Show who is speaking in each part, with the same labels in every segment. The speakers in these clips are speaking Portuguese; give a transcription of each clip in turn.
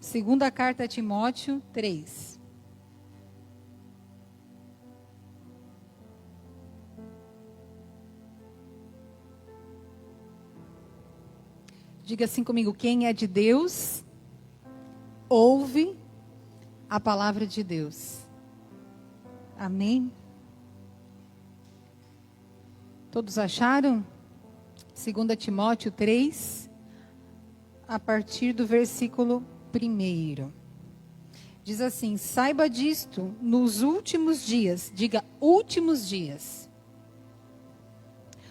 Speaker 1: Segunda carta a Timóteo 3. Diga assim comigo: quem é de Deus, ouve a palavra de Deus. Amém? Todos acharam? 2 Timóteo 3, a partir do versículo 1. Diz assim: saiba disto, nos últimos dias, diga últimos dias,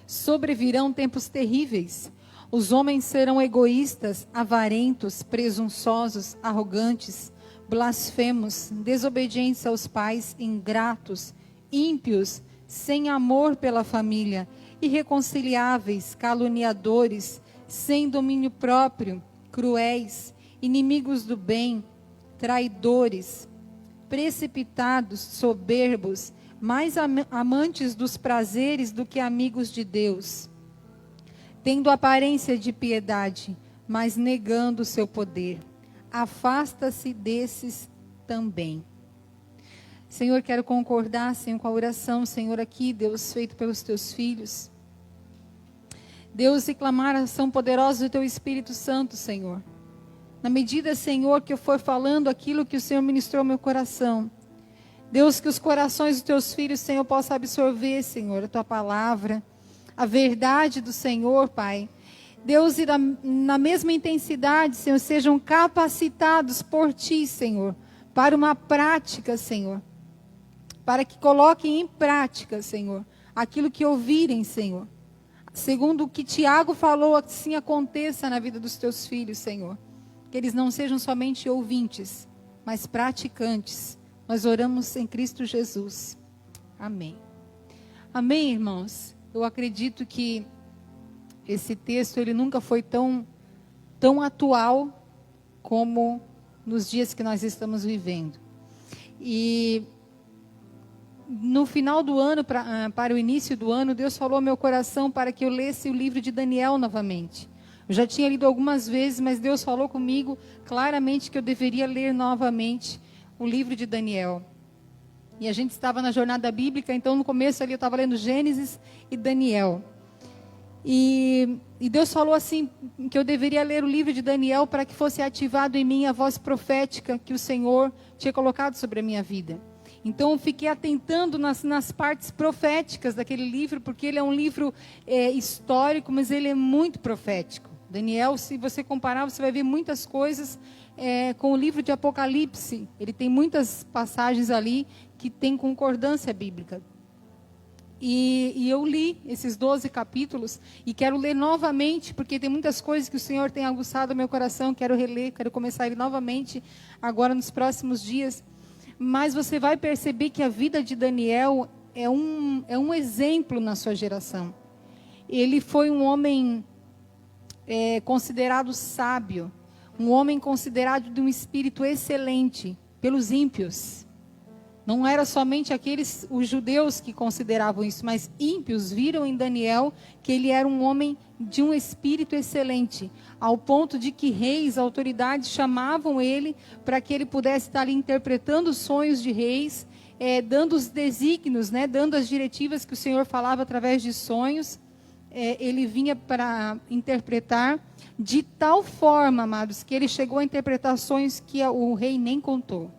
Speaker 1: sobrevirão tempos terríveis. Os homens serão egoístas, avarentos, presunçosos, arrogantes, blasfemos, desobedientes aos pais, ingratos, ímpios, sem amor pela família, irreconciliáveis, caluniadores, sem domínio próprio, cruéis, inimigos do bem, traidores, precipitados, soberbos, mais amantes dos prazeres do que amigos de Deus, tendo aparência de piedade, mas negando o seu poder. Afasta-se desses também. Senhor, quero concordar, Senhor, com a oração, Senhor, aqui, Deus, feito pelos teus filhos. Deus, e clamar a ação poderosa do teu Espírito Santo, Senhor. Na medida, Senhor, que eu for falando aquilo que o Senhor ministrou ao meu coração. Deus, que os corações dos teus filhos, Senhor, possam absorver, Senhor, a tua palavra, a verdade do Senhor, Pai. Deus, e na mesma intensidade, Senhor, sejam capacitados por Ti, Senhor, para uma prática, Senhor. Para que coloquem em prática, Senhor, aquilo que ouvirem, Senhor. Segundo o que Tiago falou, assim aconteça na vida dos teus filhos, Senhor. Que eles não sejam somente ouvintes, mas praticantes. Nós oramos em Cristo Jesus. Amém. Amém, irmãos? Eu acredito que esse texto, ele nunca foi tão atual como nos dias que nós estamos vivendo. E no final do ano, para o início do ano, Deus falou ao meu coração para que eu lesse o livro de Daniel novamente. Eu já tinha lido algumas vezes, mas Deus falou comigo claramente que eu deveria ler novamente o livro de Daniel. E a gente estava na jornada bíblica, então no começo ali eu estava lendo Gênesis e Daniel. E Deus falou assim, que eu deveria ler o livro de Daniel para que fosse ativado em mim a voz profética que o Senhor tinha colocado sobre a minha vida. Então eu fiquei atentando nas partes proféticas daquele livro, porque ele é um livro histórico, mas ele é muito profético. Daniel, se você comparar, você vai ver muitas coisas com o livro de Apocalipse. Ele tem muitas passagens ali que tem concordância bíblica. E eu li esses 12 capítulos e quero ler novamente, porque tem muitas coisas que o Senhor tem aguçado o meu coração. Quero reler, quero começar ele novamente agora nos próximos dias. Mas você vai perceber que a vida de Daniel é um exemplo na sua geração. Ele foi um homem considerado sábio, um homem considerado de um espírito excelente pelos ímpios. Não era somente os judeus que consideravam isso, mas ímpios viram em Daniel que ele era um homem de um espírito excelente, ao ponto de que reis, autoridades chamavam ele para que ele pudesse estar ali interpretando os sonhos de reis, dando os desígnios, né, dando as diretivas que o Senhor falava através de sonhos. Ele vinha para interpretar de tal forma, amados, que ele chegou a interpretar sonhos que o rei nem contou.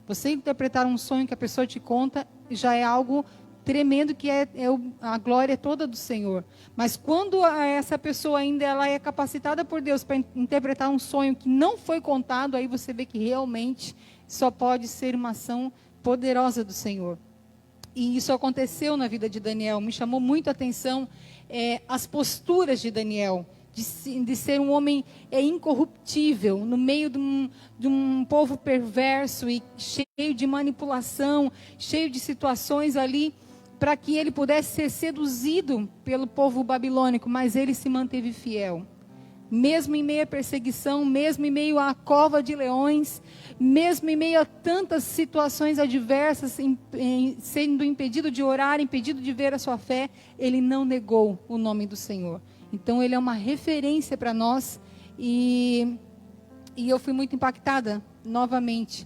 Speaker 1: Você interpretar um sonho que a pessoa te conta já é algo tremendo, que a glória toda do Senhor. Mas quando essa pessoa ainda ela é capacitada por Deus para interpretar um sonho que não foi contado, aí você vê que realmente só pode ser uma ação poderosa do Senhor. E isso aconteceu na vida de Daniel. Me chamou muito a atenção as posturas de Daniel. De ser um homem incorruptível, no meio de um povo perverso e cheio de manipulação, cheio de situações ali, para que ele pudesse ser seduzido pelo povo babilônico, mas ele se manteve fiel. Mesmo em meio à perseguição, mesmo em meio à cova de leões, mesmo em meio a tantas situações adversas, sendo impedido de orar, impedido de ver a sua fé, ele não negou o nome do Senhor. Então ele é uma referência para nós e E eu fui muito impactada, novamente,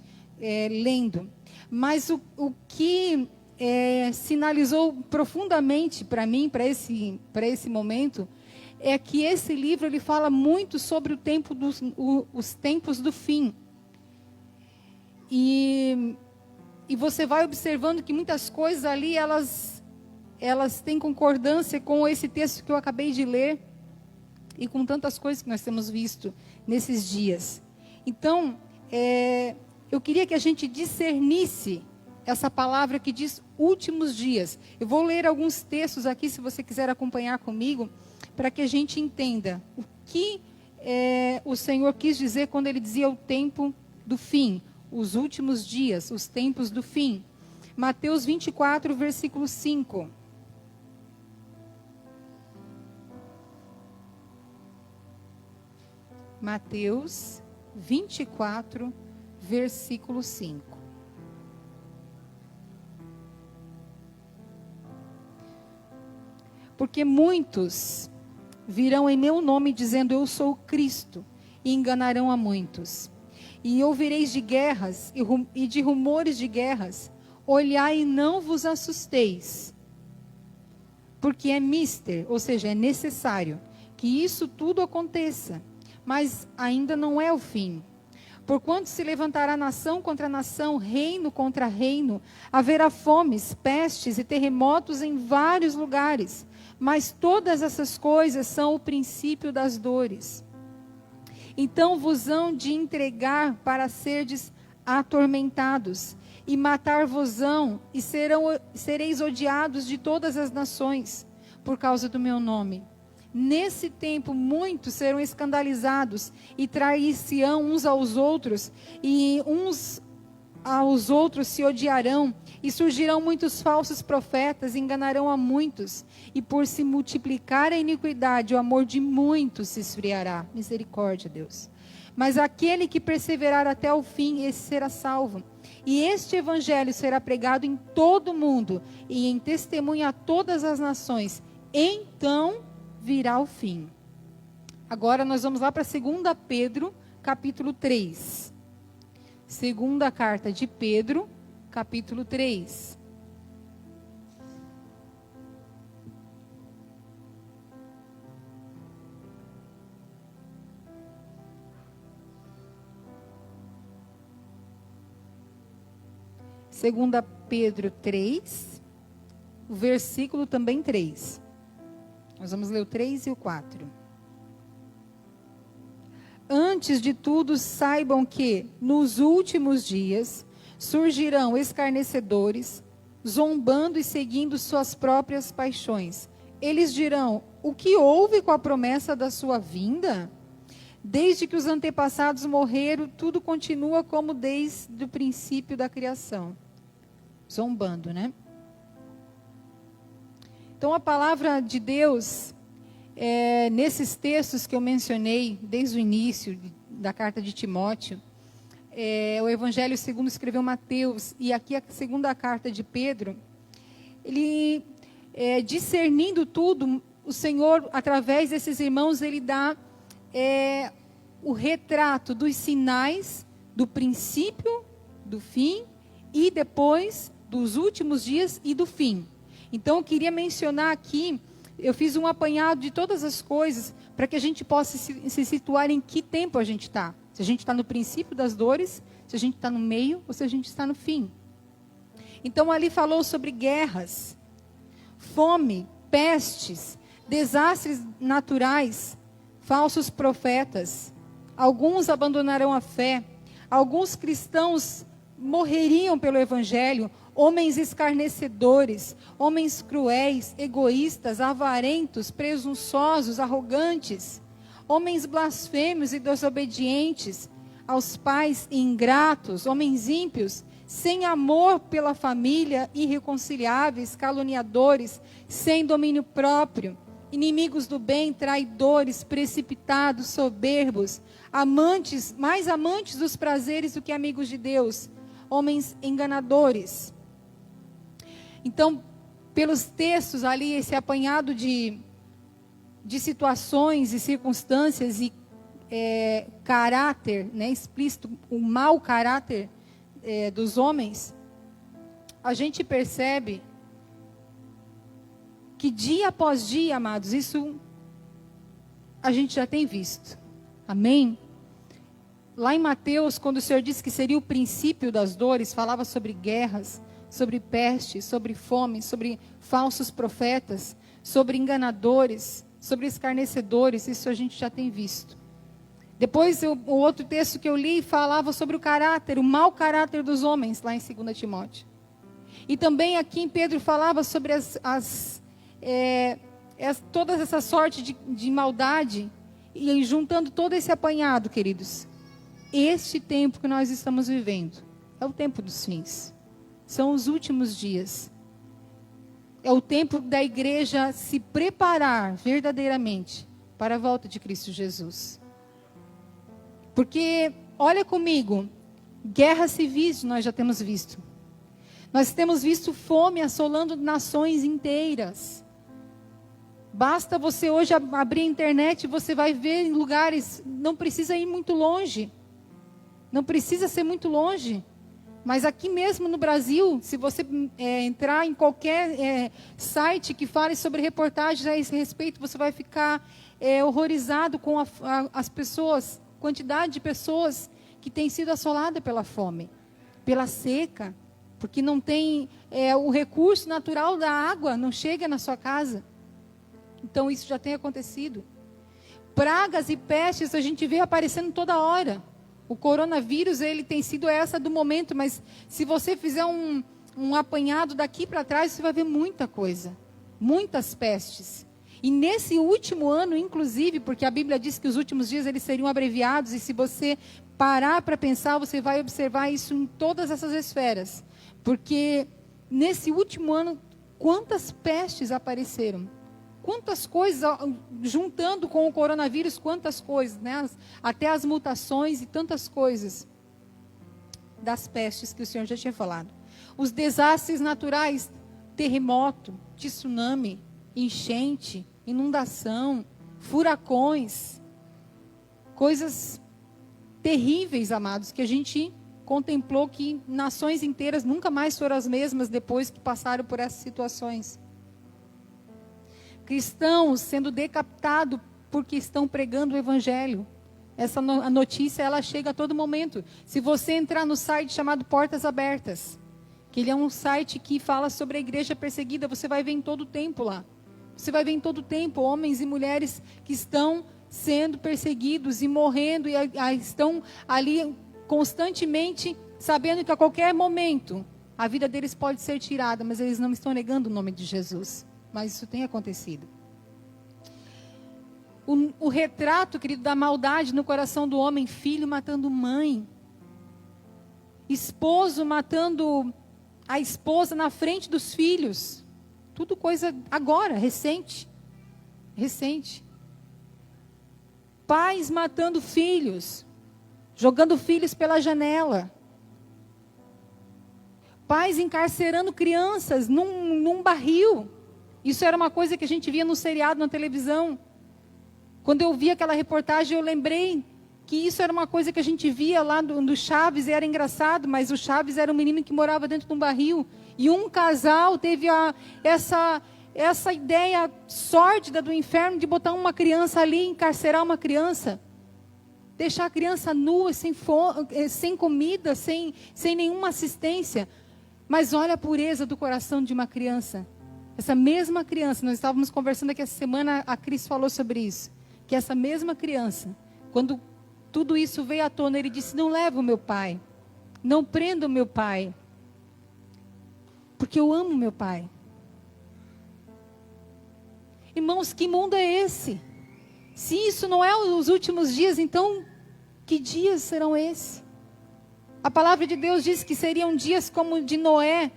Speaker 1: lendo. Mas o que sinalizou profundamente para mim, para esse momento, é que esse livro ele fala muito sobre os tempos do fim. E você vai observando que muitas coisas ali, elas têm concordância com esse texto que eu acabei de ler e com tantas coisas que nós temos visto nesses dias. Então, eu queria que a gente discernisse essa palavra que diz últimos dias. Eu vou ler alguns textos aqui, se você quiser acompanhar comigo, para que a gente entenda o que o Senhor quis dizer quando Ele dizia o tempo do fim, os últimos dias, os tempos do fim. Mateus 24, versículo 5. Mateus 24, versículo 5. Porque muitos virão em meu nome dizendo eu sou o Cristo, e enganarão a muitos. E ouvireis de guerras e de rumores de guerras. Olhai e não vos assusteis, porque é mister, ou seja, é necessário que isso tudo aconteça, mas ainda não é o fim. Porquanto se levantará nação contra nação, reino contra reino, haverá fomes, pestes e terremotos em vários lugares, mas todas essas coisas são o princípio das dores. Então vos hão de entregar para serdes atormentados, e matar-vos-ão, e sereis odiados de todas as nações, por causa do meu nome. Nesse tempo muitos serão escandalizados, e trair-se-ão uns aos outros, e uns aos outros se odiarão, e surgirão muitos falsos profetas, e enganarão a muitos, e por se multiplicar a iniquidade, o amor de muitos se esfriará. Misericórdia, Deus. Mas aquele que perseverar até o fim, esse será salvo. E este evangelho será pregado em todo o mundo, e em testemunho a todas as nações. Então virá o fim. Agora nós vamos lá para 2 Pedro, capítulo 3. Segunda carta de Pedro, capítulo 3. Segunda Pedro 3, o versículo também 3. Nós vamos ler o 3 e o 4. Antes de tudo, saibam que, nos últimos dias, surgirão escarnecedores, zombando e seguindo suas próprias paixões. Eles dirão, o que houve com a promessa da sua vinda? Desde que os antepassados morreram, tudo continua como desde o princípio da criação. Zombando, né? Então, a palavra de Deus, nesses textos que eu mencionei, desde o início da carta de Timóteo, o Evangelho segundo escreveu Mateus, e aqui a segunda carta de Pedro, ele, discernindo tudo, o Senhor, através desses irmãos, ele dá o retrato dos sinais do princípio, do fim, e depois dos últimos dias e do fim. Então, eu queria mencionar aqui, eu fiz um apanhado de todas as coisas, para que a gente possa se situar em que tempo a gente está. Se a gente está no princípio das dores, se a gente está no meio, ou se a gente está no fim. Então, ali falou sobre guerras, fome, pestes, desastres naturais, falsos profetas. Alguns abandonarão a fé, alguns cristãos morreriam pelo Evangelho, homens escarnecedores, homens cruéis, egoístas, avarentos, presunçosos, arrogantes, homens blasfêmios e desobedientes aos pais e ingratos, homens ímpios, sem amor pela família, irreconciliáveis, caluniadores, sem domínio próprio, inimigos do bem, traidores, precipitados, soberbos, mais amantes dos prazeres do que amigos de Deus, homens enganadores. Então, pelos textos ali, esse apanhado de situações e circunstâncias e caráter, né, explícito, o mau caráter dos homens, a gente percebe que dia após dia, amados, isso a gente já tem visto. Amém? Lá em Mateus, quando o Senhor disse que seria o princípio das dores, falava sobre guerras, sobre peste, sobre fome, sobre falsos profetas, sobre enganadores, sobre escarnecedores. Isso a gente já tem visto. Depois, o outro texto que eu li falava sobre o caráter, o mau caráter dos homens, lá em 2 Timóteo. E também aqui em Pedro falava sobre toda essa sorte de maldade, e juntando todo esse apanhado, queridos. Este tempo que nós estamos vivendo é o tempo dos fins. São os últimos dias. É o tempo da igreja se preparar verdadeiramente para a volta de Cristo Jesus. Porque, olha comigo, guerras civis nós já temos visto. Nós temos visto fome assolando nações inteiras. Basta você hoje abrir a internet, você vai ver em lugares, não precisa ir muito longe. Não precisa ser muito longe. Mas aqui mesmo no Brasil, se você entrar em qualquer site que fale sobre reportagens a esse respeito, você vai ficar horrorizado com as pessoas, quantidade de pessoas que têm sido assoladas pela fome, pela seca, porque não tem o recurso natural da água, não chega na sua casa. Então isso já tem acontecido. Pragas e pestes a gente vê aparecendo toda hora. O coronavírus, ele tem sido essa do momento, mas se você fizer um apanhado daqui para trás, você vai ver muita coisa, muitas pestes. E nesse último ano, inclusive, porque a Bíblia diz que os últimos dias eles seriam abreviados, e se você parar para pensar, você vai observar isso em todas essas esferas. Porque nesse último ano, quantas pestes apareceram? Quantas coisas, juntando com o coronavírus, quantas coisas, né? Até as mutações e tantas coisas das pestes que o Senhor já tinha falado. Os desastres naturais, terremoto, tsunami, enchente, inundação, furacões, coisas terríveis, amados, que a gente contemplou que nações inteiras nunca mais foram as mesmas depois que passaram por essas situações. Cristãos sendo decapitados porque estão pregando o evangelho. A notícia, ela chega a todo momento. Se você entrar no site chamado Portas Abertas, que ele é um site que fala sobre a igreja perseguida, você vai ver em todo o tempo lá. Você vai ver em todo o tempo homens e mulheres que estão sendo perseguidos e morrendo, e estão ali constantemente sabendo que a qualquer momento a vida deles pode ser tirada, mas eles não estão negando o nome de Jesus. Mas isso tem acontecido. O retrato, querido, da maldade no coração do homem: filho matando mãe, esposo matando a esposa na frente dos filhos. Tudo coisa agora, recente. Pais matando filhos, jogando filhos pela janela. Pais encarcerando crianças num barril. Isso era uma coisa que a gente via no seriado, na televisão. Quando eu vi aquela reportagem, eu lembrei que isso era uma coisa que a gente via lá do Chaves, e era engraçado, mas o Chaves era um menino que morava dentro de um barril. E um casal teve essa ideia sórdida do inferno de botar uma criança ali, encarcerar uma criança. Deixar a criança nua, sem comida, sem nenhuma assistência. Mas olha a pureza do coração de uma criança. Essa mesma criança, nós estávamos conversando aqui essa semana, a Cris falou sobre isso, que essa mesma criança, quando tudo isso veio à tona, ele disse: não leva o meu pai, não prenda o meu pai, porque eu amo meu pai. Irmãos, que mundo é esse? Se isso não é os últimos dias, então que dias serão esses? A palavra de Deus diz que seriam dias como o de Noé.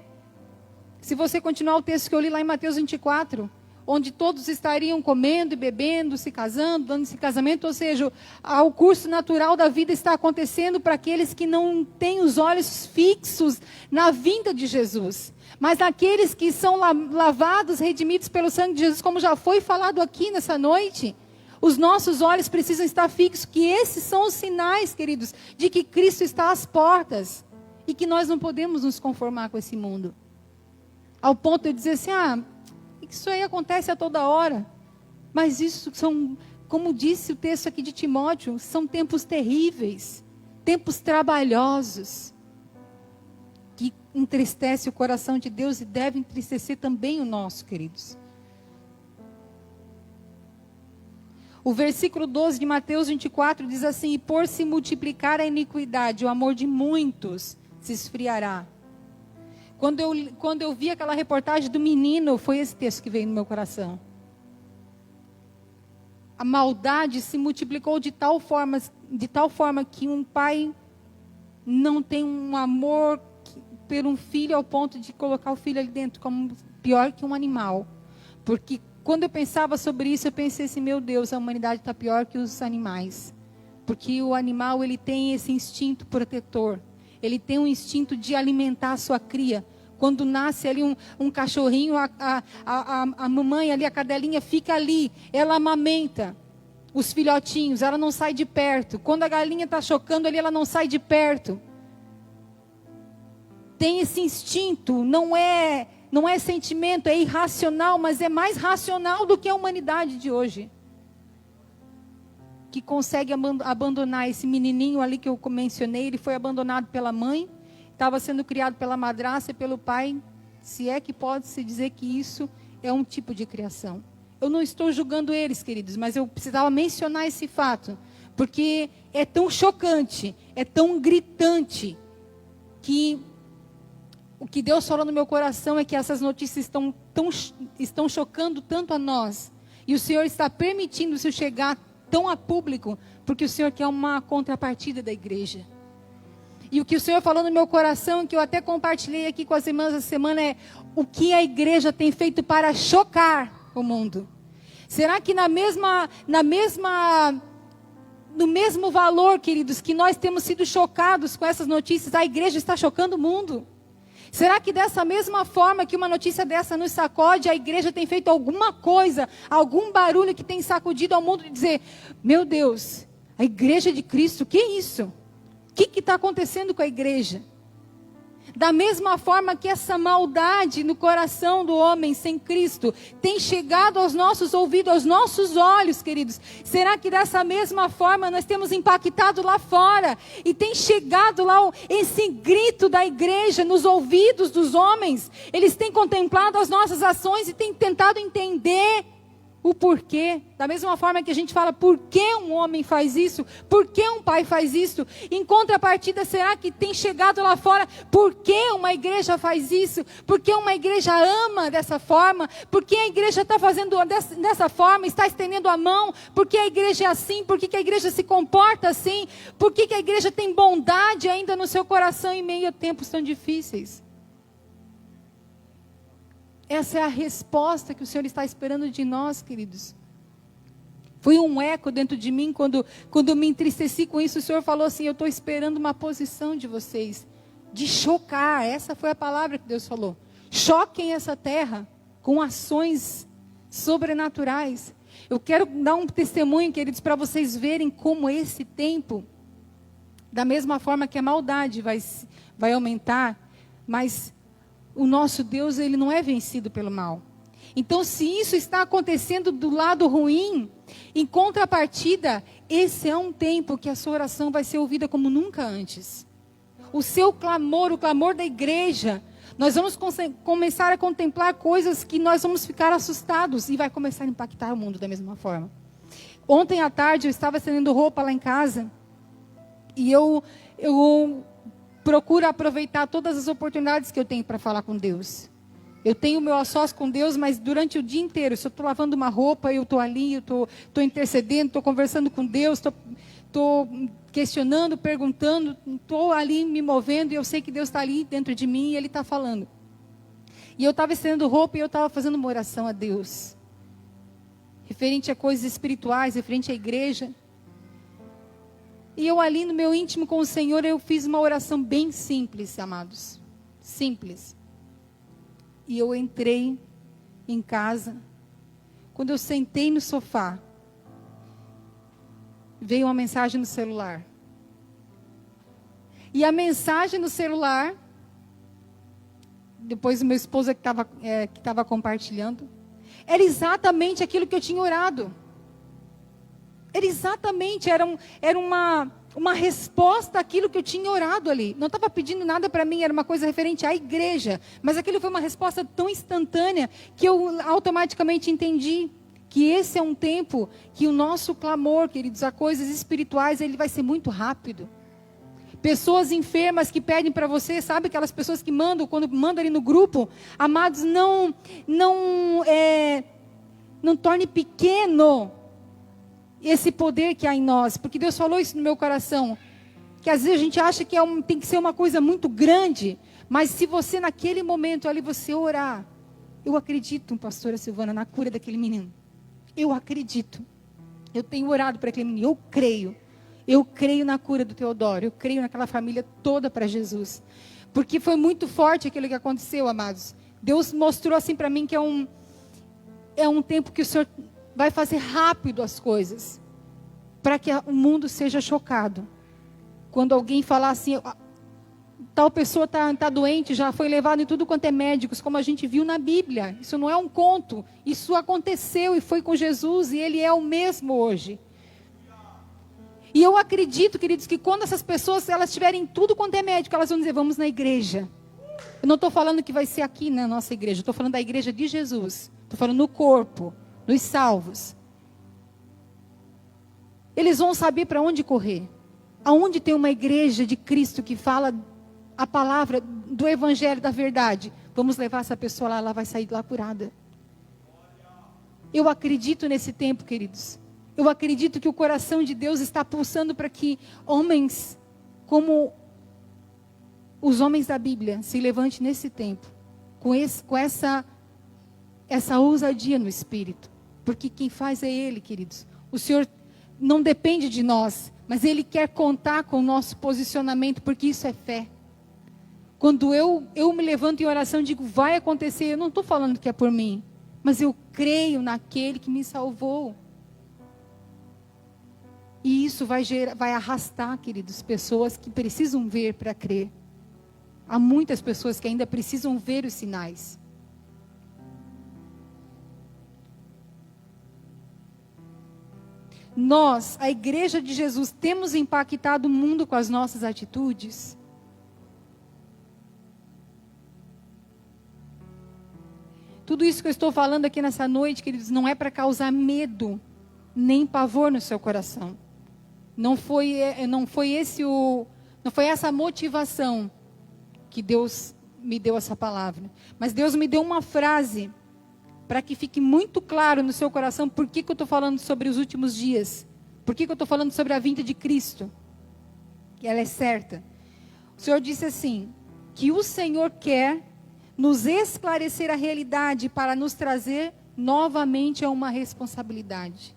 Speaker 1: Se você continuar o texto que eu li lá em Mateus 24, onde todos estariam comendo e bebendo, se casando, dando-se casamento, ou seja, o curso natural da vida está acontecendo para aqueles que não têm os olhos fixos na vinda de Jesus. Mas aqueles que são lavados, redimidos pelo sangue de Jesus, como já foi falado aqui nessa noite, Os nossos olhos precisam estar fixos, que esses são os sinais, queridos, de que Cristo está às portas. E que nós não podemos nos conformar com esse mundo. Ao ponto de dizer assim, isso aí acontece a toda hora. Mas isso são, como disse o texto aqui de Timóteo, são tempos terríveis, tempos trabalhosos, que entristece o coração de Deus e deve entristecer também o nosso, queridos. O versículo 12 de Mateus 24 diz assim: e por se multiplicar a iniquidade, o amor de muitos se esfriará. Quando eu vi aquela reportagem do menino, foi esse texto que veio no meu coração. A maldade se multiplicou de tal forma que um pai não tem um amor por um filho ao ponto de colocar o filho ali dentro como pior que um animal. Porque quando eu pensava sobre isso, eu pensei assim, meu Deus, a humanidade está pior que os animais. Porque o animal, ele tem esse instinto protetor. Ele tem um instinto de alimentar a sua cria. Quando nasce ali um cachorrinho, a mamãe ali, a cadelinha fica ali. Ela amamenta os filhotinhos, ela não sai de perto. Quando a galinha está chocando ali, ela não sai de perto. Tem esse instinto, não é sentimento, é irracional, mas é mais racional do que a humanidade de hoje. Que consegue abandonar esse menininho ali que eu mencionei. Ele foi abandonado pela mãe, estava sendo criado pela madrasta e pelo pai. Se é que pode-se dizer que isso é um tipo de criação. Eu não estou julgando eles, queridos, mas eu precisava mencionar esse fato, porque é tão chocante, é tão gritante, que o que Deus falou no meu coração é que essas notícias estão chocando tanto a nós, e o Senhor está permitindo isso chegar tão a público, porque o Senhor quer uma contrapartida da igreja. E o que o Senhor falou no meu coração, que eu até compartilhei aqui com as irmãs essa semana, é o que a igreja tem feito para chocar o mundo. Será que no mesmo valor, queridos, que nós temos sido chocados com essas notícias, a igreja está chocando o mundo? Será que dessa mesma forma que uma notícia dessa nos sacode, a igreja tem feito alguma coisa, algum barulho que tem sacudido ao mundo de dizer, meu Deus, a igreja de Cristo, que é isso? O que está acontecendo com a igreja? Da mesma forma que essa maldade no coração do homem sem Cristo tem chegado aos nossos ouvidos, aos nossos olhos, queridos. Será que dessa mesma forma nós temos impactado lá fora? E tem chegado lá esse grito da igreja nos ouvidos dos homens? Eles têm contemplado as nossas ações e têm tentado entender o porquê. Da mesma forma que a gente fala, por que um homem faz isso? Por que um pai faz isso? Em contrapartida, será que tem chegado lá fora? Por que uma igreja faz isso? Por que uma igreja ama dessa forma? Por que a igreja está fazendo dessa forma? Está estendendo a mão? Por que a igreja é assim? Por que a igreja se comporta assim? Por que a igreja tem bondade ainda no seu coração em meio a tempos tão difíceis? Essa é a resposta que o Senhor está esperando de nós, queridos. Foi um eco dentro de mim, quando eu me entristeci com isso, o Senhor falou assim, eu estou esperando uma posição de vocês, de chocar. Essa foi a palavra que Deus falou. Choquem essa terra com ações sobrenaturais. Eu quero dar um testemunho, queridos, para vocês verem como esse tempo, da mesma forma que a maldade vai aumentar, mas o nosso Deus, ele não é vencido pelo mal. Então, se isso está acontecendo do lado ruim, em contrapartida, esse é um tempo que a sua oração vai ser ouvida como nunca antes. O seu clamor, o clamor da igreja, nós vamos começar a contemplar coisas que nós vamos ficar assustados e vai começar a impactar o mundo da mesma forma. Ontem à tarde eu estava estendendo roupa lá em casa e eu procuro aproveitar todas as oportunidades que eu tenho para falar com Deus. Eu tenho o meu a sós com Deus, mas durante o dia inteiro, se eu estou lavando uma roupa, eu estou ali, eu estou intercedendo, estou conversando com Deus, estou questionando, perguntando, estou ali me movendo e eu sei que Deus está ali dentro de mim e Ele está falando. E eu estava estendendo roupa e eu estava fazendo uma oração a Deus, referente a coisas espirituais, referente à igreja. E eu ali no meu íntimo com o Senhor, eu fiz uma oração bem simples, amados. Simples. E eu entrei em casa. Quando eu sentei no sofá, veio uma mensagem no celular. E a mensagem no celular, depois o meu esposo que estava compartilhando, era exatamente aquilo que eu tinha orado. Era exatamente, era uma resposta àquilo que eu tinha orado ali. Não estava pedindo nada para mim, era uma coisa referente à igreja. Mas aquilo foi uma resposta tão instantânea que eu automaticamente entendi que esse é um tempo que o nosso clamor, queridos, a coisas espirituais, ele vai ser muito rápido. Pessoas enfermas que pedem para você, sabe aquelas pessoas que mandam, quando mandam ali no grupo, amados, não torne pequeno esse poder que há em nós, porque Deus falou isso no meu coração, que às vezes a gente acha que tem que ser uma coisa muito grande, mas se você naquele momento ali você orar, eu acredito, pastora Silvana, na cura daquele menino, eu acredito, eu tenho orado para aquele menino, eu creio na cura do Teodoro, eu creio naquela família toda para Jesus, porque foi muito forte aquilo que aconteceu, amados. Deus mostrou assim para mim que é um tempo que o Senhor vai fazer rápido as coisas, para que o mundo seja chocado. Quando alguém falar assim, tal pessoa está doente, já foi levado em tudo quanto é médicos, como a gente viu na Bíblia. Isso não é um conto, isso aconteceu e foi com Jesus, e Ele é o mesmo hoje. E eu acredito, queridos, que quando essas pessoas, elas tiverem tudo quanto é médico, elas vão dizer, vamos na igreja. Eu não estou falando que vai ser aqui na nossa igreja, estou falando da igreja de Jesus. Estou falando no corpo, nos salvos. Eles vão saber para onde correr. Aonde tem uma igreja de Cristo que fala a palavra do evangelho, da verdade, vamos levar essa pessoa lá, ela vai sair lá curada. Eu acredito nesse tempo, queridos. Eu acredito que o coração de Deus está pulsando para que homens como os homens da Bíblia se levantem nesse tempo, com essa ousadia no Espírito. Porque quem faz é Ele, queridos. O Senhor não depende de nós, mas Ele quer contar com o nosso posicionamento, porque isso é fé. Quando eu me levanto em oração e digo, vai acontecer, eu não estou falando que é por mim, mas eu creio naquele que me salvou. E isso vai arrastar, queridos, pessoas que precisam ver para crer. Há muitas pessoas que ainda precisam ver os sinais. Nós, a igreja de Jesus, temos impactado o mundo com as nossas atitudes? Tudo isso que eu estou falando aqui nessa noite, queridos, não é para causar medo, nem pavor no seu coração. Não foi essa motivação que Deus me deu essa palavra. Mas Deus me deu uma frase para que fique muito claro no seu coração por que eu estou falando sobre os últimos dias. Por que eu estou falando sobre a vinda de Cristo. Que ela é certa. O Senhor disse assim, que o Senhor quer nos esclarecer a realidade para nos trazer novamente a uma responsabilidade.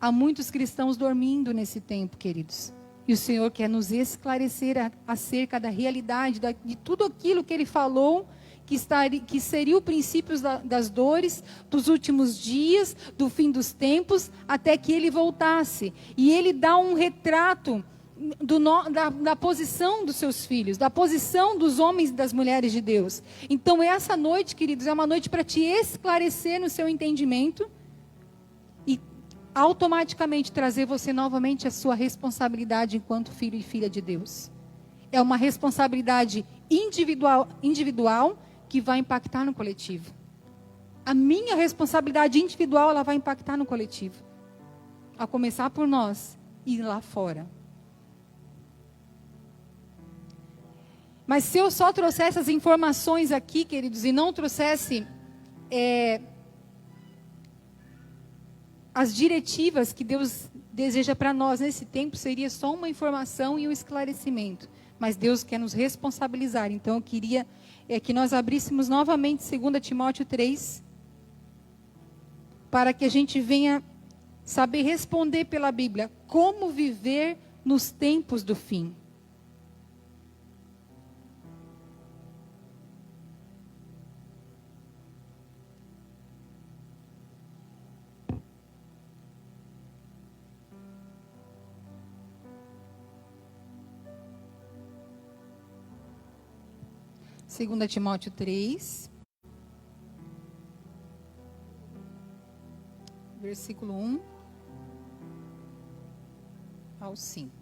Speaker 1: Há muitos cristãos dormindo nesse tempo, queridos. E o Senhor quer nos esclarecer acerca da realidade, de tudo aquilo que Ele falou, que seria o princípio das dores, dos últimos dias, do fim dos tempos, até que Ele voltasse. E Ele dá um retrato da posição dos seus filhos, da posição dos homens e das mulheres de Deus. Então essa noite, queridos, é uma noite para te esclarecer no seu entendimento, automaticamente trazer você novamente a sua responsabilidade enquanto filho e filha de Deus. É uma responsabilidade individual que vai impactar no coletivo. A minha responsabilidade individual, ela vai impactar no coletivo. A começar por nós e lá fora. Mas se eu só trouxesse as informações aqui, queridos, e não trouxesse as diretivas que Deus deseja para nós nesse tempo, seria só uma informação e um esclarecimento. Mas Deus quer nos responsabilizar. Então eu queria que nós abríssemos novamente 2 Timóteo 3, para que a gente venha saber responder pela Bíblia, como viver nos tempos do fim. 2 Timóteo 3, versículo 1 ao 5.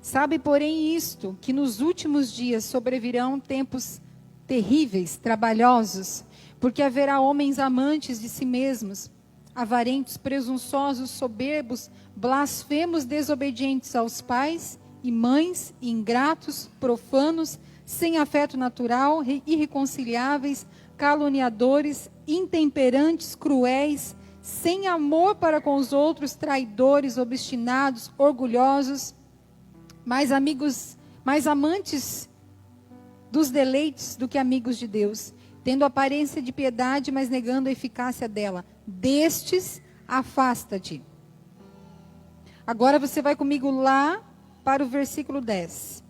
Speaker 1: Sabe, porém, isto, que nos últimos dias sobrevirão tempos terríveis, trabalhosos, porque haverá homens amantes de si mesmos, avarentos, presunçosos, soberbos, blasfemos, desobedientes aos pais e mães, ingratos, profanos, sem afeto natural, irreconciliáveis, caluniadores, intemperantes, cruéis, sem amor para com os outros, traidores, obstinados, orgulhosos, mais amantes dos deleites do que amigos de Deus, tendo aparência de piedade, mas negando a eficácia dela. Destes, afasta-te. Agora você vai comigo lá para o versículo 10.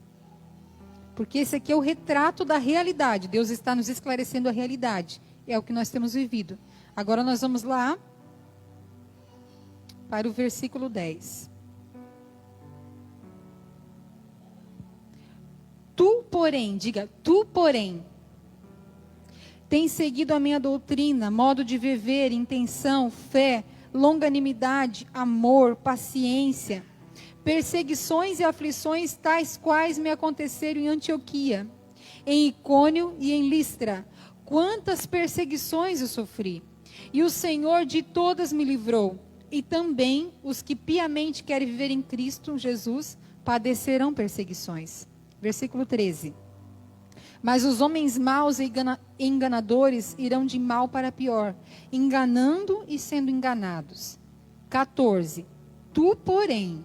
Speaker 1: Porque esse aqui é o retrato da realidade. Deus está nos esclarecendo a realidade. É o que nós temos vivido. Agora nós vamos lá para o versículo 10. Tu, porém, diga, tu, porém, tens seguido a minha doutrina, modo de viver, intenção, fé, longanimidade, amor, paciência, perseguições e aflições tais quais me aconteceram em Antioquia, em Icônio e em Listra. Quantas perseguições eu sofri! E o Senhor de todas me livrou. E também os que piamente querem viver em Cristo Jesus padecerão perseguições. Versículo 13. Mas os homens maus e enganadores irão de mal para pior, enganando e sendo enganados. 14. Tu, porém,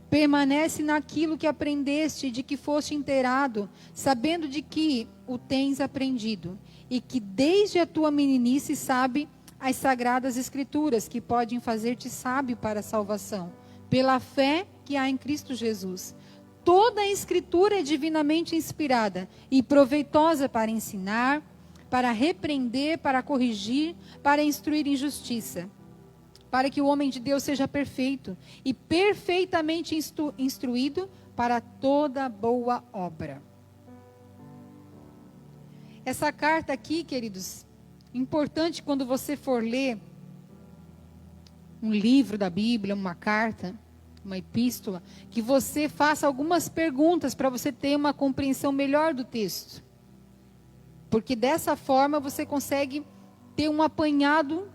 Speaker 1: permanece naquilo que aprendeste, de que foste inteirado, sabendo de que o tens aprendido, e que desde a tua meninice sabe as sagradas escrituras, que podem fazer-te sábio para a salvação, pela fé que há em Cristo Jesus. Toda a escritura é divinamente inspirada e proveitosa para ensinar, para repreender, para corrigir, para instruir em justiça, para que o homem de Deus seja perfeito e perfeitamente instruído para toda boa obra. Essa carta aqui, queridos, importante quando você for ler um livro da Bíblia, uma carta, uma epístola, que você faça algumas perguntas para você ter uma compreensão melhor do texto. Porque dessa forma você consegue ter um apanhado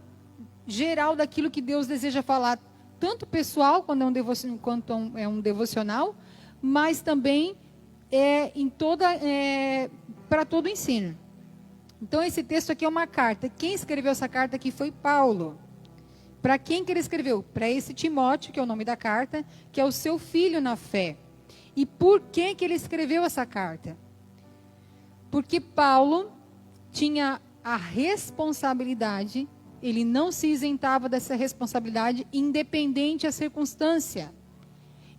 Speaker 1: geral daquilo que Deus deseja falar, tanto pessoal, quando é um devocional, mas também para todo o ensino. Então esse texto aqui é uma carta. Quem escreveu essa carta aqui foi Paulo. Para quem que ele escreveu? Para esse Timóteo, que é o nome da carta, que é o seu filho na fé. E por que ele escreveu essa carta? Porque Paulo tinha a responsabilidade, ele não se isentava dessa responsabilidade, independente da circunstância.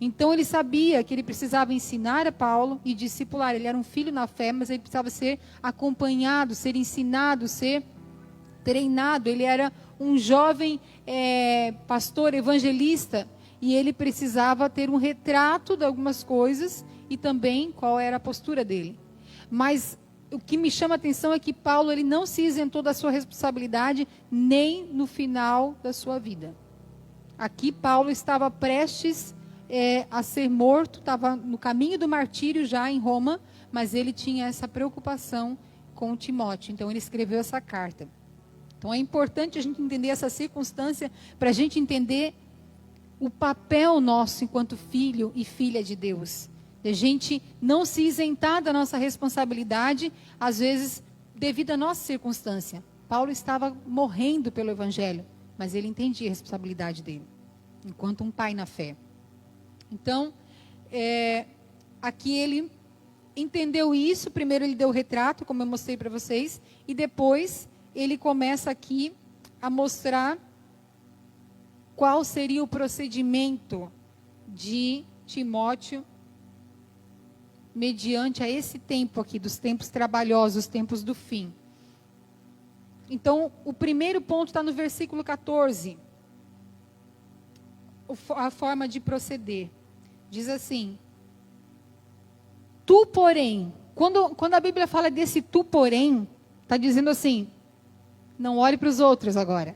Speaker 1: Então ele sabia que ele precisava ensinar a Paulo e discipular. Ele era um filho na fé, mas ele precisava ser acompanhado, ser ensinado, ser treinado. Ele era um jovem pastor, evangelista, e ele precisava ter um retrato de algumas coisas e também qual era a postura dele. Mas o que me chama a atenção é que Paulo ele não se isentou da sua responsabilidade nem no final da sua vida. Aqui Paulo estava prestes a ser morto, estava no caminho do martírio já em Roma, mas ele tinha essa preocupação com Timóteo. Então ele escreveu essa carta. Então é importante a gente entender essa circunstância para a gente entender o papel nosso enquanto filho e filha de Deus. De a gente não se isentar da nossa responsabilidade, às vezes devido à nossa circunstância. Paulo estava morrendo pelo Evangelho, mas ele entendia a responsabilidade dele, enquanto um pai na fé. Então, aqui ele entendeu isso. Primeiro ele deu o retrato, como eu mostrei para vocês, e depois ele começa aqui a mostrar qual seria o procedimento de Timóteo mediante a esse tempo aqui, dos tempos trabalhosos, os tempos do fim. Então, o primeiro ponto está no versículo 14. A forma de proceder. Diz assim: tu, porém. Quando a Bíblia fala desse tu, porém, está dizendo assim: não olhe para os outros agora.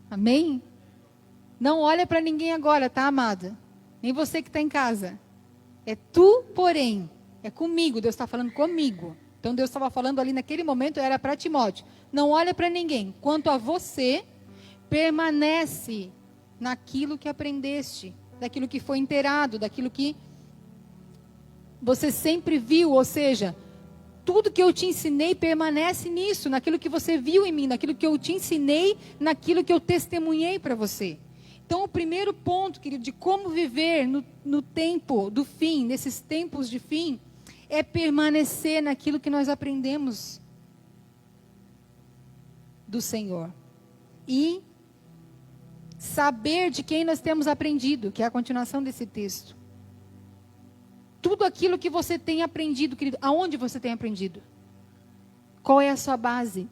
Speaker 1: Amém? Não olha para ninguém agora, tá, amada? Nem você que está em casa. É tu, porém. É comigo, Deus está falando comigo. Então Deus estava falando ali naquele momento, era para Timóteo. Não olha para ninguém. Quanto a você, permanece naquilo que aprendeste, daquilo que foi inteirado, daquilo que você sempre viu, ou seja, tudo que eu te ensinei permanece nisso, naquilo que você viu em mim, naquilo que eu te ensinei, naquilo que eu testemunhei para você. Então, o primeiro ponto, querido, de como viver no tempo do fim, nesses tempos de fim, é permanecer naquilo que nós aprendemos do Senhor. E saber de quem nós temos aprendido, que é a continuação desse texto. Tudo aquilo que você tem aprendido, querido, aonde você tem aprendido? Qual é a sua base?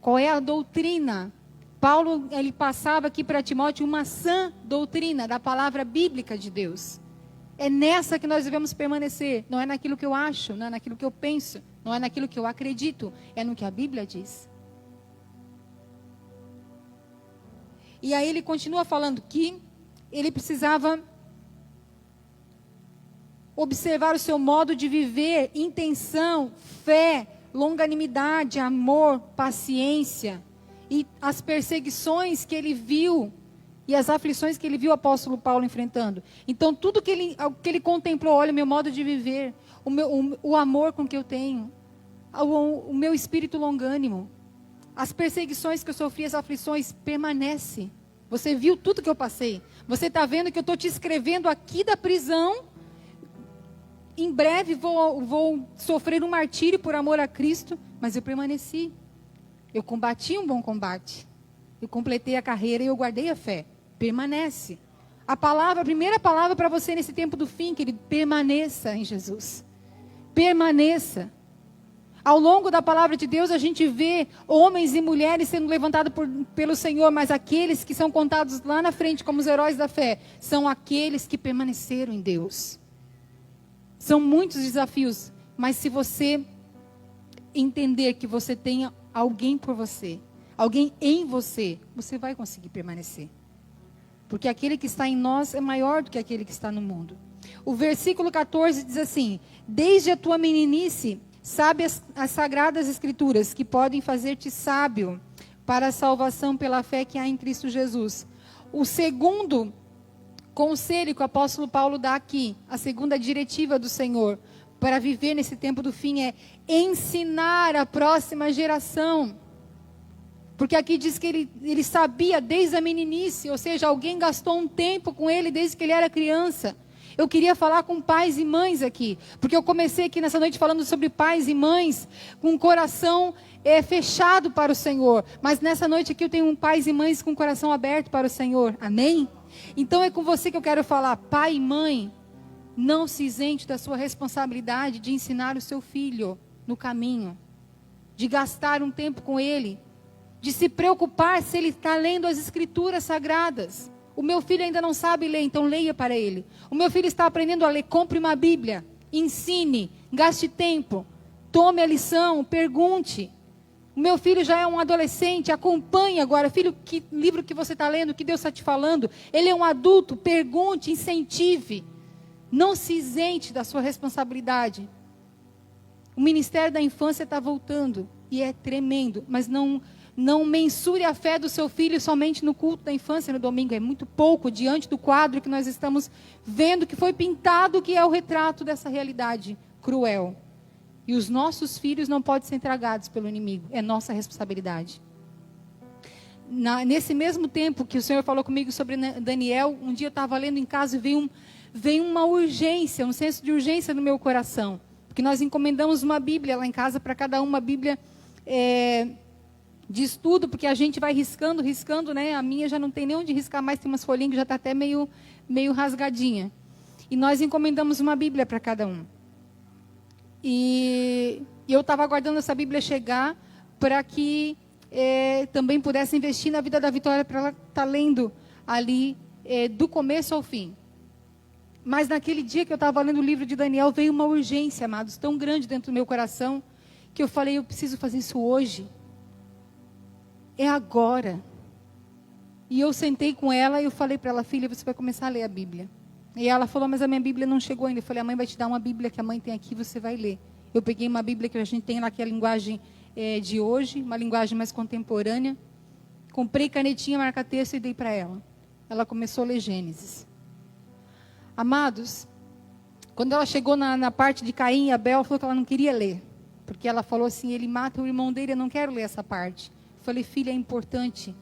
Speaker 1: Qual é a doutrina? Paulo, ele passava aqui para Timóteo uma sã doutrina da palavra bíblica de Deus. É nessa que nós devemos permanecer. Não é naquilo que eu acho, não é naquilo que eu penso, não é naquilo que eu acredito, é no que a Bíblia diz. E aí ele continua falando que ele precisava observar o seu modo de viver, intenção, fé, longanimidade, amor, paciência e as perseguições que ele viu e as aflições que ele viu o apóstolo Paulo enfrentando. Então, tudo que ele contemplou, olha, o meu modo de viver, o amor com que eu tenho, o meu espírito longânimo, as perseguições que eu sofri, as aflições, permanece. Você viu tudo que eu passei. Você está vendo que eu estou te escrevendo aqui da prisão. Em breve vou sofrer um martírio por amor a Cristo, mas eu permaneci. Eu combati um bom combate. Eu completei a carreira e eu guardei a fé. Permanece. A primeira palavra para você nesse tempo do fim, querido, permaneça em Jesus. Permaneça. Ao longo da palavra de Deus, a gente vê homens e mulheres sendo levantados pelo Senhor, mas aqueles que são contados lá na frente como os heróis da fé, são aqueles que permaneceram em Deus. São muitos desafios, mas se você entender que você tem alguém por você, alguém em você, você vai conseguir permanecer. Porque aquele que está em nós é maior do que aquele que está no mundo. O versículo 14 diz assim: desde a tua meninice, sabe as sagradas escrituras, que podem fazer-te sábio para a salvação pela fé que há em Cristo Jesus. O segundo conselho que o apóstolo Paulo dá aqui, a segunda diretiva do Senhor, para viver nesse tempo do fim, é ensinar a próxima geração. Porque aqui diz que ele sabia desde a meninice, ou seja, alguém gastou um tempo com ele desde que ele era criança. Eu queria falar com pais e mães aqui, porque eu comecei aqui nessa noite falando sobre pais e mães com um coração fechado para o Senhor. Mas nessa noite aqui eu tenho pais e mães com o coração aberto para o Senhor. Amém? Então é com você que eu quero falar, pai e mãe, não se isente da sua responsabilidade de ensinar o seu filho no caminho, de gastar um tempo com ele, de se preocupar se ele está lendo as escrituras sagradas. O meu filho ainda não sabe ler, então leia para ele. O meu filho está aprendendo a ler, compre uma Bíblia, ensine, gaste tempo, tome a lição, pergunte. O meu filho já é um adolescente, acompanhe agora. Filho, que livro que você está lendo, que Deus está te falando? Ele é um adulto, pergunte, incentive. Não se isente da sua responsabilidade. O Ministério da Infância está voltando e é tremendo, mas não mensure a fé do seu filho somente no culto da infância no domingo. É muito pouco diante do quadro que nós estamos vendo, que foi pintado, que é o retrato dessa realidade cruel. E os nossos filhos não podem ser tragados pelo inimigo. É nossa responsabilidade. Nesse mesmo tempo que o Senhor falou comigo sobre Daniel, um dia eu estava lendo em casa e veio uma urgência, um senso de urgência no meu coração. Porque nós encomendamos uma Bíblia lá em casa para cada uma Bíblia de estudo, porque a gente vai riscando, né? A minha já não tem nem onde riscar mais, tem umas folhinhas que já está até meio rasgadinha. E nós encomendamos uma Bíblia para cada um. E E eu estava aguardando essa Bíblia chegar para que também pudesse investir na vida da Vitória, para ela estar lendo ali do começo ao fim. Mas naquele dia que eu estava lendo o livro de Daniel, veio uma urgência, amados, tão grande dentro do meu coração, que eu falei, eu preciso fazer isso hoje. É agora. E eu sentei com ela e eu falei para ela, filha, você vai começar a ler a Bíblia. E ela falou, mas a minha Bíblia não chegou ainda. Eu falei, a mãe vai te dar uma Bíblia que a mãe tem aqui, você vai ler. Eu peguei uma Bíblia que a gente tem lá, que é a linguagem de hoje, uma linguagem mais contemporânea. Comprei canetinha, marca-texto e dei para ela. Ela começou a ler Gênesis. Amados, quando ela chegou na parte de Caim e Abel, ela falou que ela não queria ler. Porque ela falou assim, ele mata o irmão dele, eu não quero ler essa parte. Eu falei, filha, é importante.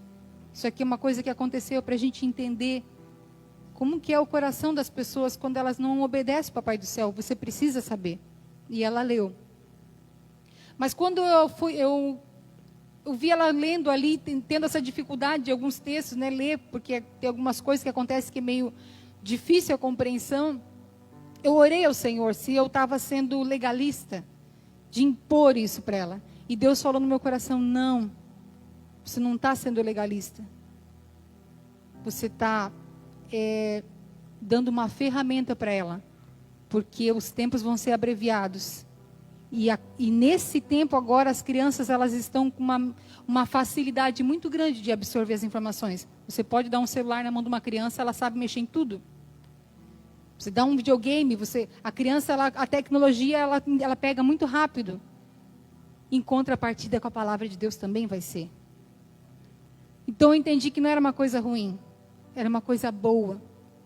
Speaker 1: Isso aqui é uma coisa que aconteceu para a gente entender como que é o coração das pessoas quando elas não obedecem ao Papai do Céu. Você precisa saber. E ela leu. Mas quando eu vi ela lendo ali, tendo essa dificuldade de alguns textos, né, ler, porque tem algumas coisas que acontecem que é meio difícil a compreensão, eu orei ao Senhor se eu estava sendo legalista, de impor isso para ela. E Deus falou no meu coração, não, você não está sendo legalista. Você está dando uma ferramenta para ela, porque os tempos vão ser abreviados. E nesse tempo agora as crianças elas estão com uma facilidade muito grande de absorver as informações. Você pode dar um celular na mão de uma criança, ela sabe mexer em tudo. Você dá um videogame, a criança, a tecnologia, ela pega muito rápido. Em contrapartida com a palavra de Deus também vai ser. Então eu entendi que não era uma coisa ruim, era uma coisa boa.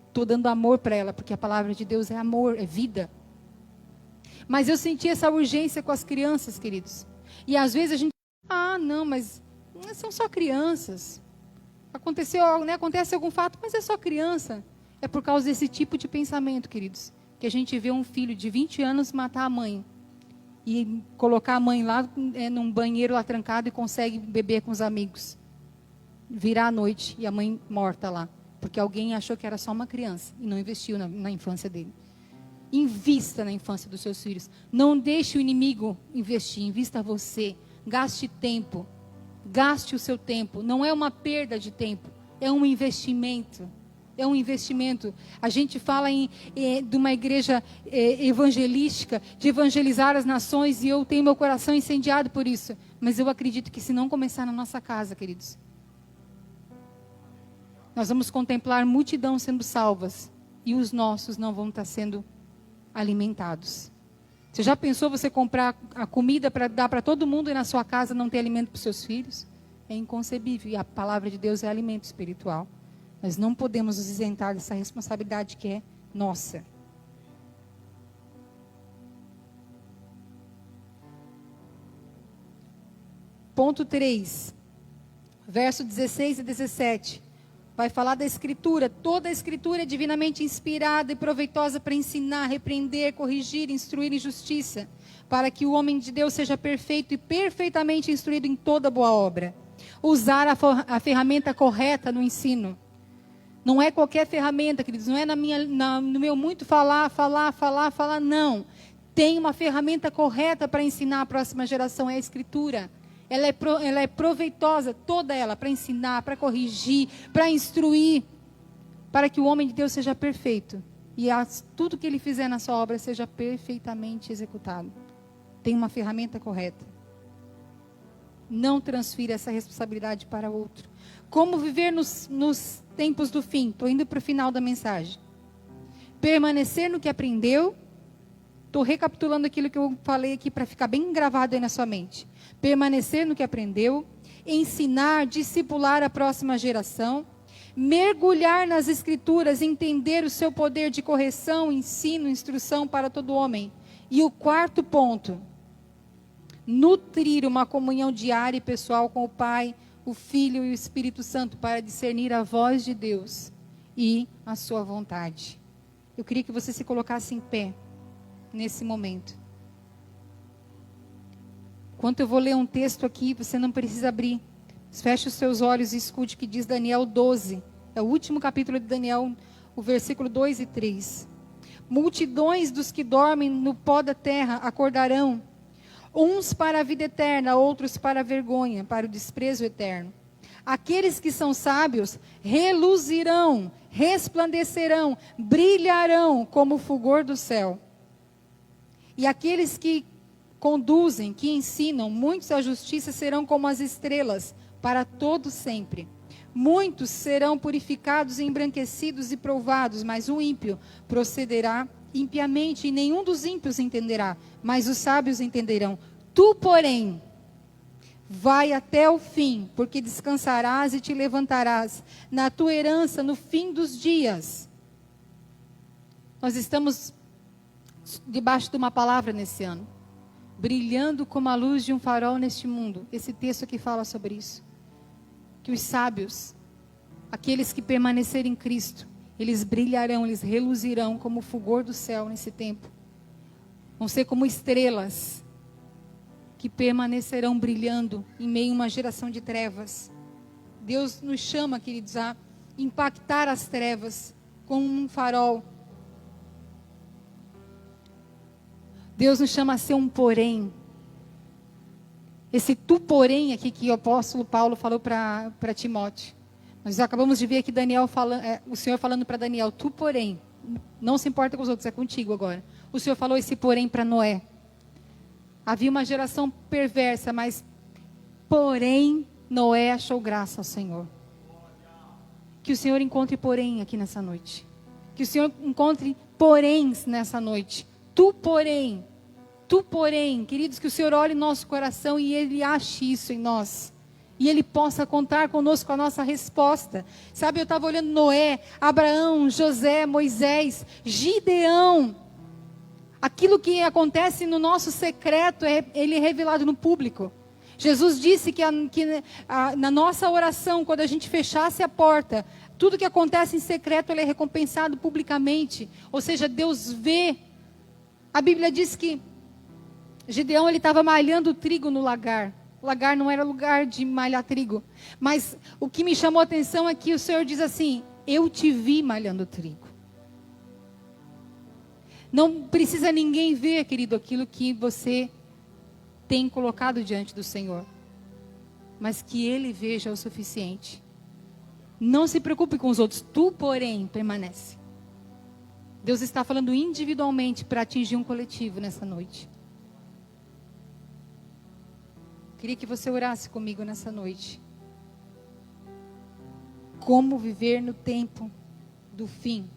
Speaker 1: Estou dando amor para ela, porque a palavra de Deus é amor, é vida. Mas eu senti essa urgência com as crianças, queridos. E às vezes a gente, não, mas são só crianças. Aconteceu algo, né? Acontece algum fato, mas é só criança. É por causa desse tipo de pensamento, queridos, que a gente vê um filho de 20 anos matar a mãe. E colocar a mãe lá num banheiro lá trancado e consegue beber com os amigos. Virar à noite e a mãe morta lá. Porque alguém achou que era só uma criança e não investiu na infância dele. Invista na infância dos seus filhos. Não deixe o inimigo investir. Invista você. Gaste tempo. Gaste o seu tempo. Não é uma perda de tempo. É um investimento. É um investimento. A gente fala de uma igreja evangelística, de evangelizar as nações, e eu tenho meu coração incendiado por isso. Mas eu acredito que se não começar na nossa casa, queridos, nós vamos contemplar multidão sendo salvas e os nossos não vão estar sendo alimentados. Você já pensou você comprar a comida para dar para todo mundo e na sua casa não ter alimento para os seus filhos? É inconcebível. E a palavra de Deus é alimento espiritual. Nós não podemos nos isentar dessa responsabilidade que é nossa. Ponto 3, verso 16 e 17. Vai falar da Escritura. Toda a Escritura é divinamente inspirada e proveitosa para ensinar, repreender, corrigir, instruir em justiça, para que o homem de Deus seja perfeito e perfeitamente instruído em toda boa obra. Usar a ferramenta correta no ensino. Não é qualquer ferramenta, queridos. Não é no meu muito falar, não. Tem uma ferramenta correta para ensinar a próxima geração, é a Escritura. Ela é proveitosa, toda ela, para ensinar, para corrigir, para instruir, para que o homem de Deus seja perfeito. E tudo que ele fizer na sua obra seja perfeitamente executado. Tem uma ferramenta correta. Não transfira essa responsabilidade para outro. Como viver nos tempos do fim? Estou indo para o final da mensagem. Permanecer no que aprendeu. Estou recapitulando aquilo que eu falei aqui para ficar bem gravado aí na sua mente. Permanecer no que aprendeu, ensinar, discipular a próxima geração, mergulhar nas Escrituras, entender o seu poder de correção, ensino, instrução para todo homem. E o quarto ponto, nutrir uma comunhão diária e pessoal com o Pai, o Filho e o Espírito Santo para discernir a voz de Deus e a sua vontade. Eu queria que você se colocasse em pé nesse momento. Enquanto eu vou ler um texto aqui, você não precisa abrir. Feche os seus olhos e escute o que diz Daniel 12. É o último capítulo de Daniel, o versículo 2 e 3. Multidões dos que dormem no pó da terra acordarão. Uns para a vida eterna, outros para a vergonha, para o desprezo eterno. Aqueles que são sábios reluzirão, resplandecerão, brilharão como o fulgor do céu. E aqueles que conduzem, que ensinam muitos a justiça serão como as estrelas, para todo sempre. Muitos serão purificados, embranquecidos e provados, mas o ímpio procederá impiamente, e nenhum dos ímpios entenderá, mas os sábios entenderão. Tu, porém, vai até o fim, porque descansarás e te levantarás na tua herança no fim dos dias. Nós estamos debaixo de uma palavra nesse ano, brilhando como a luz de um farol neste mundo. Esse texto aqui fala sobre isso. Que os sábios, aqueles que permanecerem em Cristo, eles brilharão, eles reluzirão como o fulgor do céu nesse tempo. Vão ser como estrelas que permanecerão brilhando em meio a uma geração de trevas. Deus nos chama, queridos, a impactar as trevas como um farol. Deus nos chama a ser um porém. Esse tu porém aqui que o apóstolo Paulo falou para Timóteo. Nós acabamos de ver aqui o Senhor falando para Daniel, tu porém, não se importa com os outros, é contigo agora. O Senhor falou esse porém para Noé. Havia uma geração perversa, mas porém Noé achou graça ao Senhor. Que o Senhor encontre porém aqui nessa noite. Que o Senhor encontre poréns nessa noite. Tu porém, queridos, que o Senhor olhe nosso coração e Ele ache isso em nós. E Ele possa contar conosco a nossa resposta. Sabe, eu estava olhando Noé, Abraão, José, Moisés, Gideão. Aquilo que acontece no nosso secreto, ele é revelado no público. Jesus disse que na nossa oração, quando a gente fechasse a porta, tudo que acontece em secreto, ele é recompensado publicamente. Ou seja, Deus vê. A Bíblia diz que Gideão estava malhando trigo no lagar. O lagar não era lugar de malhar trigo. Mas o que me chamou a atenção é que o Senhor diz assim, eu te vi malhando trigo. Não precisa ninguém ver, querido, aquilo que você tem colocado diante do Senhor. Mas que Ele veja o suficiente. Não se preocupe com os outros. Tu, porém, permanece. Deus está falando individualmente para atingir um coletivo nessa noite. Queria que você orasse comigo nessa noite. Como viver no tempo do fim.